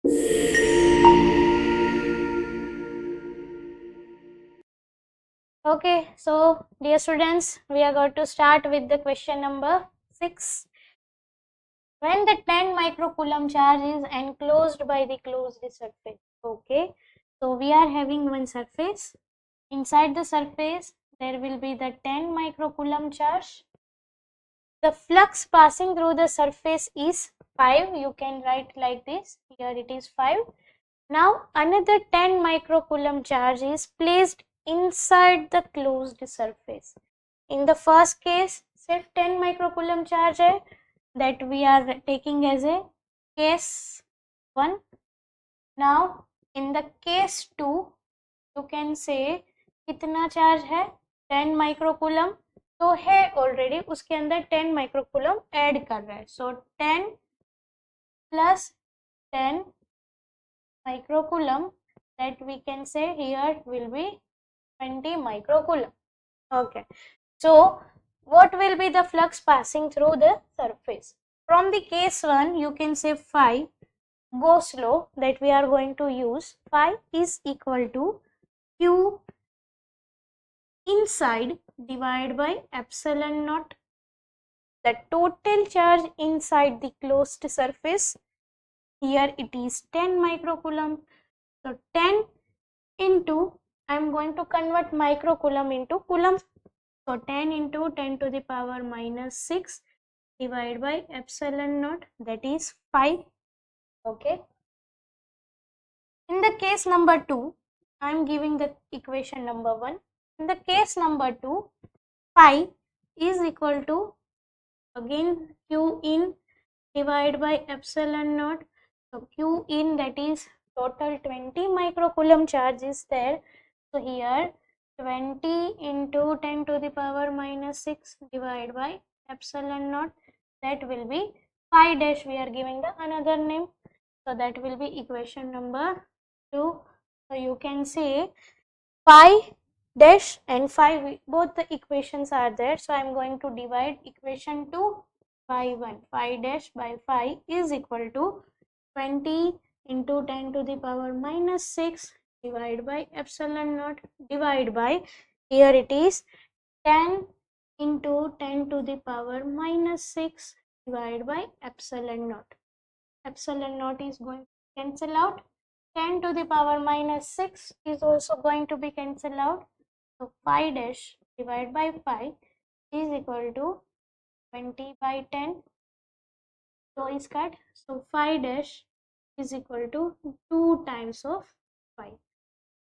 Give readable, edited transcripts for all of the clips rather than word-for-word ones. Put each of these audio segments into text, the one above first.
Okay, so dear students, we are going to start with the question number 6. When the 10 microcoulomb charge is enclosed by the closed surface. Okay, so we are having one surface. Inside the surface, there will be the 10 microcoulomb charge. The flux passing through the surface is 5. You can write like this. Here it is 5. Now another 10 microcoulomb charge is placed inside the closed surface. In the first case, सिर्फ 10 microcoulomb charge है, that we are taking as a case 1. Now in the case 2, you can say कितना charge है 10 microcoulomb, तो है already, उसके अंदर 10 microcoulomb add कर रहा है. सो 10 plus 10 microcoulomb, that we can say here will be 20 microcoulomb. Okay, so what will be the flux passing through the surface? From the case 1, you can say phi, go slow, that we are going to use. Phi is equal to Q inside divided by epsilon naught, the total charge inside the closed surface. Here it is 10 microcoulomb. So 10 into, I am going to convert microcoulomb into coulomb. So 10 into 10 to the power minus 6 divided by epsilon naught, that is 5. Okay. In the case number 2, I am giving the equation number 1. In the case number 2, phi is equal to again Q in divided by epsilon naught. So Q in, that is total 20 microcoulomb charge is there. So here 20 into 10 to the power minus 6 divided by epsilon naught, that will be phi dash. We are giving the another name, so that will be equation number 2. So you can say phi dash and phi, both the equations are there. So I am going to divide equation 2 by 1. Phi dash by phi is equal to 20 into 10 to the power minus 6 divided by epsilon naught divided by, here it is 10 into 10 to the power minus 6 divided by epsilon naught. Epsilon naught is going to cancel out. 10 to the power minus 6 is also going to be cancelled out. So phi dash divided by phi is equal to 20 by 10. So is cut. So phi dash is equal to 2 times of phi.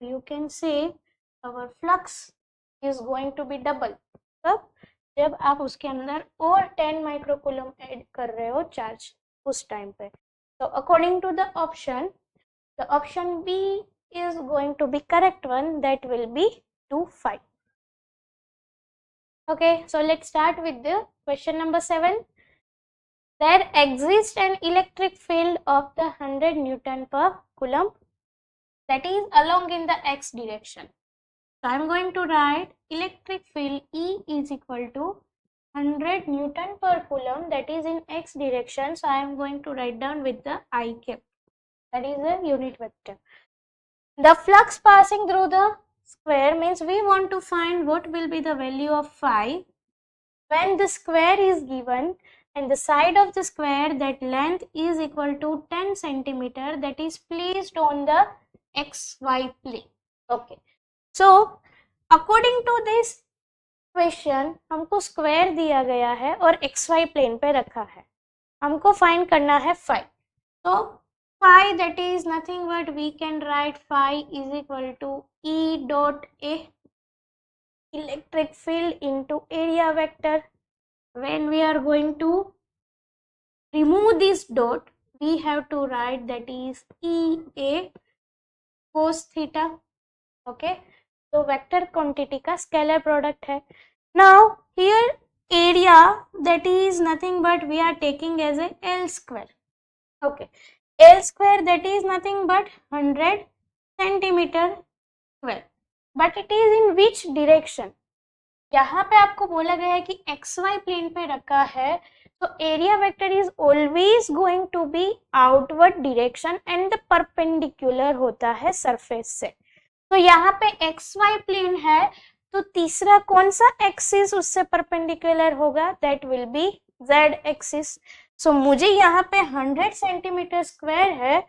You can say our flux is going to be double. तब जब आप उसके अंदर और 10 microcoulomb add कर रहे हो charge उस टाइम पे. So according to the option B is going to be correct one, that will be 2 phi. Okay, so let's start with the question number 7. There exists an electric field of the 100 Newton per coulomb, that is along in the x direction. So I am going to write electric field E is equal to 100 Newton per coulomb, that is in x direction. So I am going to write down with the I cap, that is the unit vector. The flux passing through the square means we want to find what will be the value of phi when the square is given and the side of the square, that length is equal to 10 centimeter, that is placed on the xy plane. Okay, so according to this question हमको square दिया गया है और xy plane पे रखा है, हमको find करना है phi. तो phi, that is nothing but we can write phi is equal to E dot A, electric field into area vector. When we are going to remove this dot, we have to write that is EA cos theta. Okay, तो vector quantity का scalar product है. Now here area, that is nothing but we are taking as a L square. Okay, L square, that is nothing but 100 centimeter square. But it is in which direction? यहाँ पे आपको बोला गया है कि XY plane पे रखा है, So area vector is always going to be outward direction and the perpendicular होता है surface से. तो यहाँ पे XY plane है, तो तीसरा कौन सा एक्सिस उससे परपेंडिकुलर होगा? That will be Z axis. So मुझे यहाँ पे 100 सेंटीमीटर स्क्वायर है,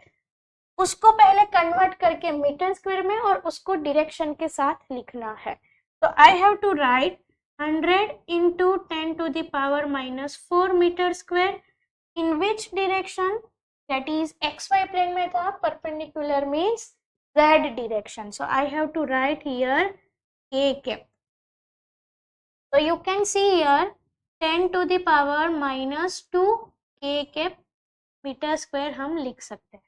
उसको पहले कन्वर्ट करके मीटर स्क्वायर में और उसको डायरेक्शन के साथ लिखना है. तो I have to write 100 into 10 to the power minus 4 meter square. In which direction? That is XY plane में था, perpendicular means Z direction. So I have to write here K cap. So you can see here 10 to the power minus 2 K cap meter square हम लिख सकते हैं.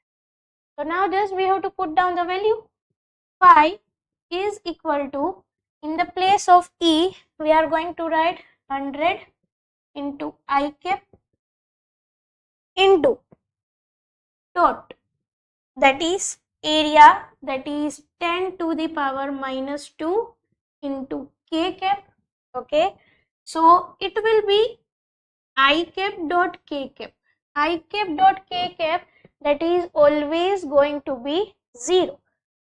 So now just we have to put down the value. Phi is equal to, in the place of E, we are going to write 100 into I cap into dot, that is area, that is 10 to the power minus 2 into K cap. Okay, so it will be I cap dot K cap. I cap dot K cap, that is always going to be 0.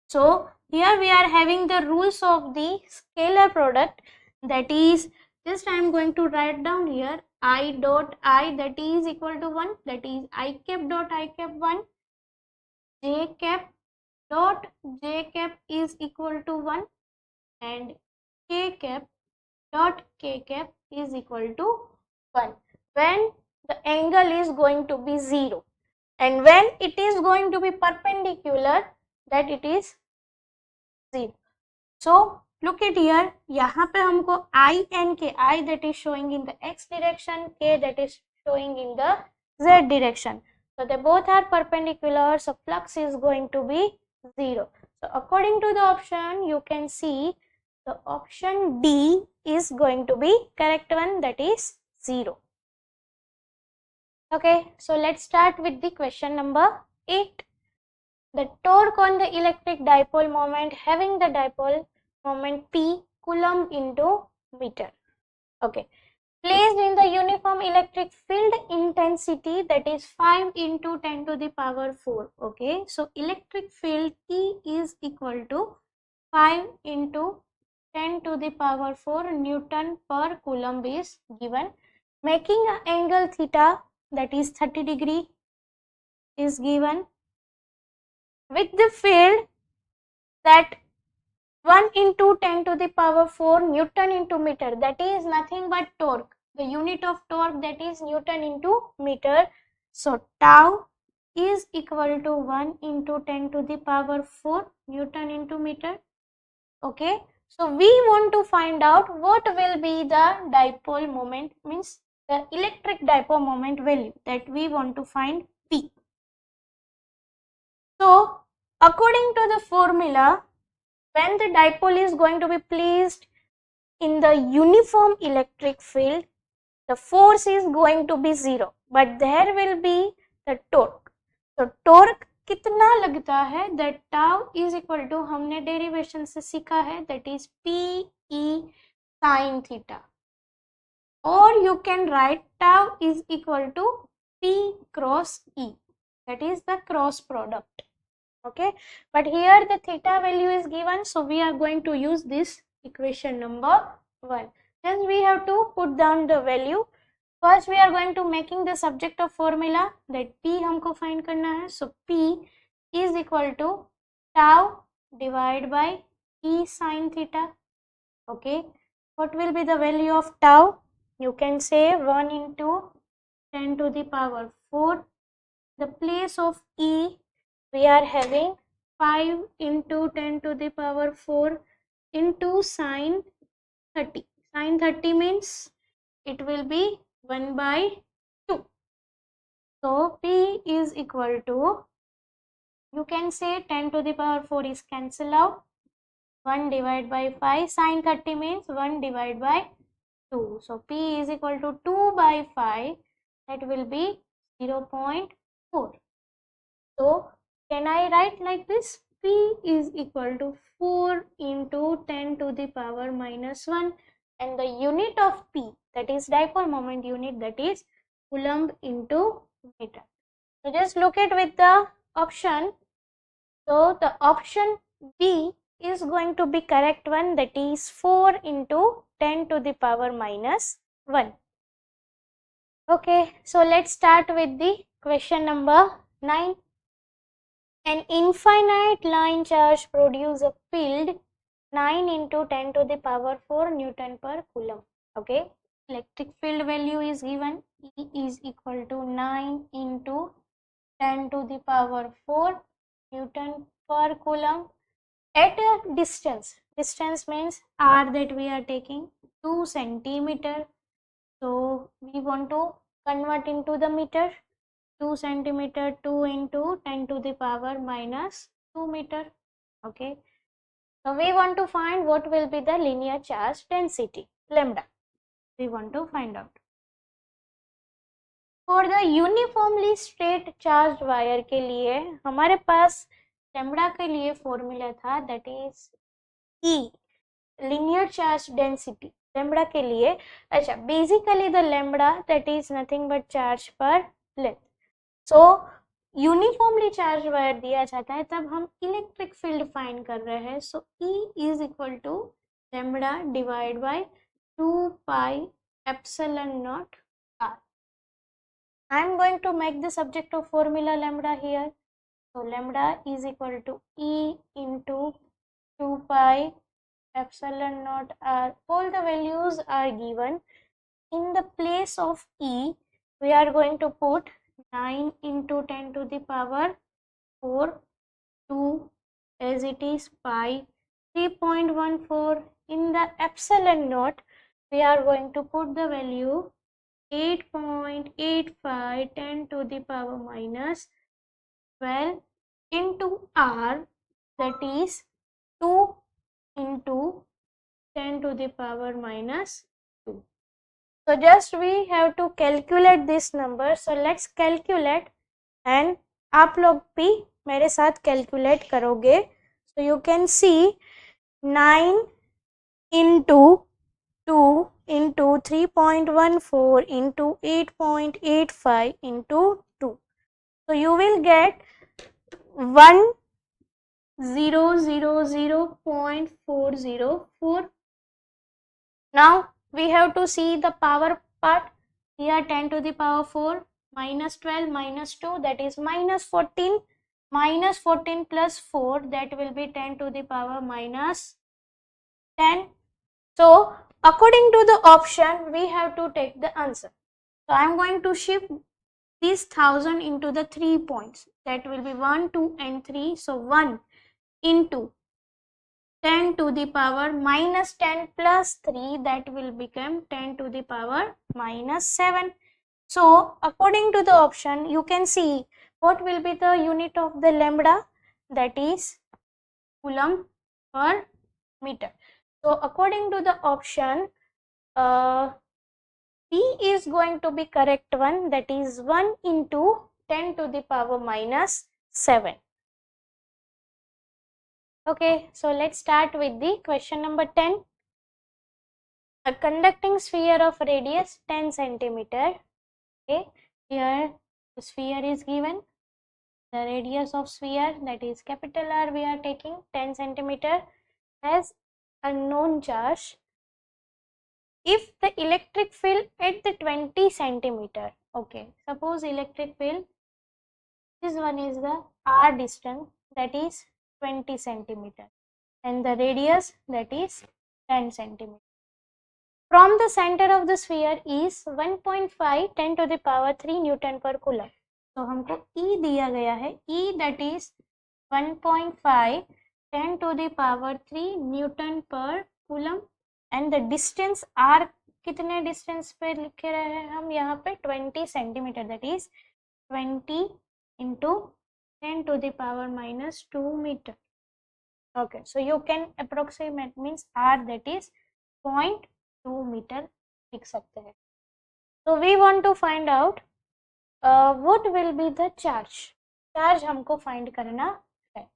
So here we are having the rules of the scalar product, that is, just I am going to write down here I dot I, that is equal to 1, that is I cap dot I cap 1, J cap dot J cap is equal to 1, and K cap dot K cap is equal to 1 when the angle is going to be 0, and when it is going to be perpendicular, that it is 0. So look at here, यहाँ पे हमको I and K, I that is showing in the X direction, K that is showing in the Z direction. So they both are perpendicular, so flux is going to be 0. So according to the option, you can see the option D is going to be correct one, that is 0. Okay, so let's start with the question number 8. The torque on the electric dipole moment having the dipole moment P coulomb into meter. Okay, placed in the uniform electric field intensity, that is 5 into 10 to the power 4. Okay, so electric field E is equal to 5 into 10 to the power 4 Newton per coulomb is given, making an angle theta, that is 30 degree is given, with the field that 1 into 10 to the power 4 Newton into meter, that is nothing but torque. The unit of torque, that is Newton into meter. So tau is equal to 1 into 10 to the power 4 Newton into meter. Okay, so we want to find out what will be the dipole moment, means the electric dipole moment value, that we want to find P. So according to the formula, when the dipole is going to be placed in the uniform electric field, the force is going to be 0, but there will be the torque. So torque कितना लगता है? That tau is equal to, हमने derivation से सीखा है, that is P E sin theta, or you can write tau is equal to P cross E, that is the cross product. Okay, but here the theta value is given, so we are going to use this equation number 1. Then we have to put down the value. First we are going to making the subject of formula, that P हमको find करना है. So P is equal to tau divided by E sin theta. Okay, what will be the value of tau? You can say 1 into 10 to the power 4. The place of E, we are having 5 into 10 to the power 4 into sin 30. Sin 30 means it will be 1 by 2. So P is equal to, you can say 10 to the power 4 is cancel out, 1 divided by 5, sin 30 means 1 divided by 2. So P is equal to 2 by 5, that will be 0.4. So can I write like this? P is equal to 4 into 10 to the power minus 1, and the unit of P, that is dipole moment unit, that is coulomb into meter. So just look at with the option. So the option B is going to be correct one, that is 4 into 10 to the power minus 1. Okay, so let's start with the question number 9. An infinite line charge produces a field 9 into 10 to the power 4 Newton per Coulomb. Okay, electric field value is given, E is equal to 9 into 10 to the power 4 Newton per Coulomb at a distance. Distance means R that we are taking 2 centimeter. So we want to convert into the meter. 2 centimeter, 2 into 10 to the power minus 2 meter. Okay. So we want to find what will be the linear charge density, lambda. We want to find out. For the uniformly straight charged wire के लिए हमारे पास lambda के लिए formula था, that is E, linear charge density. lambda के लिए, अच्छा, basically the lambda that is nothing but charge per length. So uniformly charge wire दिया जाता है तब हम इलेक्ट्रिक फील्ड फाइंड कर रहे हैं. So E is equal to lambda divide by 2 pi epsilon naught R. I am going to make the subject of formula lambda here. So lambda is equal to E into 2 pi epsilon naught R. All the values are given. In the place of E, we are going to put 9 into 10 to the power 4, 2 as it is pi 3.14. In the epsilon naught, we are going to put the value 8.85 10 to the power minus 12 into R, that is 2 into 10 to the power minus 2. So just we have to calculate this number. So let's calculate and आप लोग भी मेरे साथ calculate करोगे. So you can see 9 into 2 into 3.14 into 8.85 into 2. So you will get 1000.404. Now we have to see the power part. Here 10 to the power 4 minus 12 minus 2, that is minus 14. Minus 14 plus 4, that will be 10 to the power minus 10. So according to the option, we have to take the answer. So I am going to shift this 1000 into the 3 points. That will be 1, 2 and 3. So 1 into 10 to the power minus 10 plus 3, that will become 10 to the power minus 7. So according to the option, you can see what will be the unit of the lambda, that is coulomb per meter. So according to the option, B is going to be correct one, that is 1 into 10 to the power minus 7. Okay, so let's start with the question number 10. A conducting sphere of radius 10 centimeter. Okay, here the sphere is given. The radius of sphere, that is capital R, we are taking 10 centimeter, has a known charge. If the electric field at the 20 centimeter, okay, suppose electric field, this one is the R distance, that is 20 centimeter, and the radius, that is 10 centimeter. From the center of the sphere is 1.5 10 to the power 3 Newton per Coulomb. तो हमको E दिया गया है, E that is 1.5 10 to the power 3 Newton per Coulomb, and the distance R कितने distance पे लिखे रहे हैं हम यहाँ पे 20 centimeter, that is 20 into 10 to the power minus 2 meter. Okay, so you can approximate means R, that is 0.2 meter लिख सकते हैं. So we want to find out what will be the charge. Charge हमको find करना है,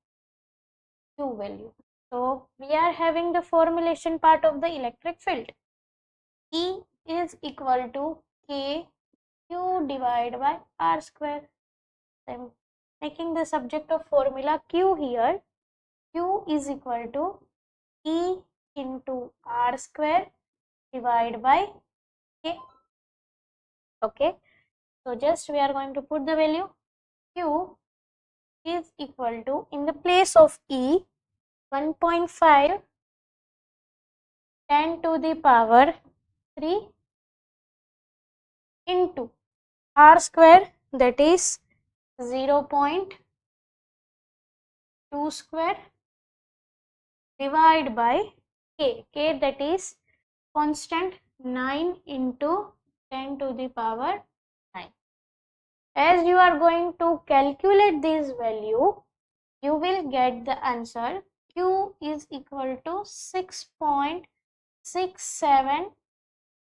Q value. So we are having the formulation part of the electric field. E is equal to K Q divided by R square. I'm making the subject of formula Q here. Q is equal to E into R square divided by K. Okay, so just we are going to put the value. Q is equal to, in the place of E, 1.5 10 to the power 3 into R square, that is 0.2 square, divided by K. K, that is constant, 9 into 10 to the power 9. As you are going to calculate this value, you will get the answer. Q is equal to 6.67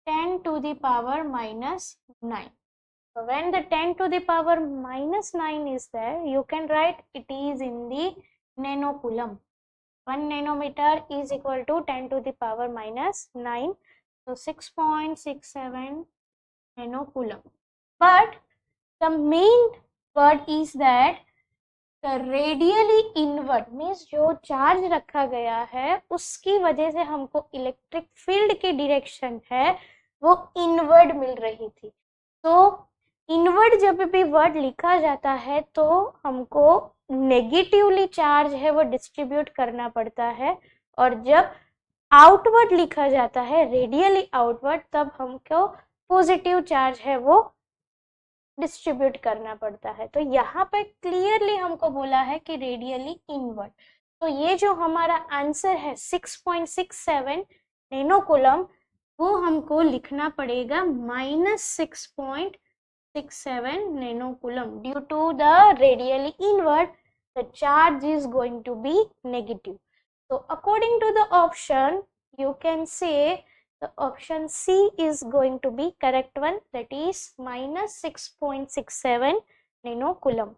10 to the power minus 9. So when the 10 to the power minus 9 is there, you can write it is in the nanocoulomb. 1 nanometer is equal to 10 to the power minus 9. So 6.67 nanocoulomb. But the main word is that the radially invert means जो charge रखा गया है उसकी वजह से हमको electric field की direction है वो इनवर्ड मिल रही थी. तो इनवर्ड जब भी वर्ड लिखा जाता है तो हमको नेगेटिवली चार्ज है वो डिस्ट्रीब्यूट करना पड़ता है, और जब आउटवर्ड लिखा जाता है रेडियली आउटवर्ड तब हमको पॉजिटिव चार्ज है वो डिस्ट्रीब्यूट करना पड़ता है. तो यहाँ पे क्लियरली हमको बोला है कि रेडियली इनवर्ड. तो ये जो हमारा आंसर है 6.67 नैनोकूलम वो हमको लिखना पड़ेगा -6.67 nanocoulomb. Due to the radially inward, the charge is going to be negative. So according to the option, you can say the option C is going to be correct one, that is -6.67 nanocoulomb.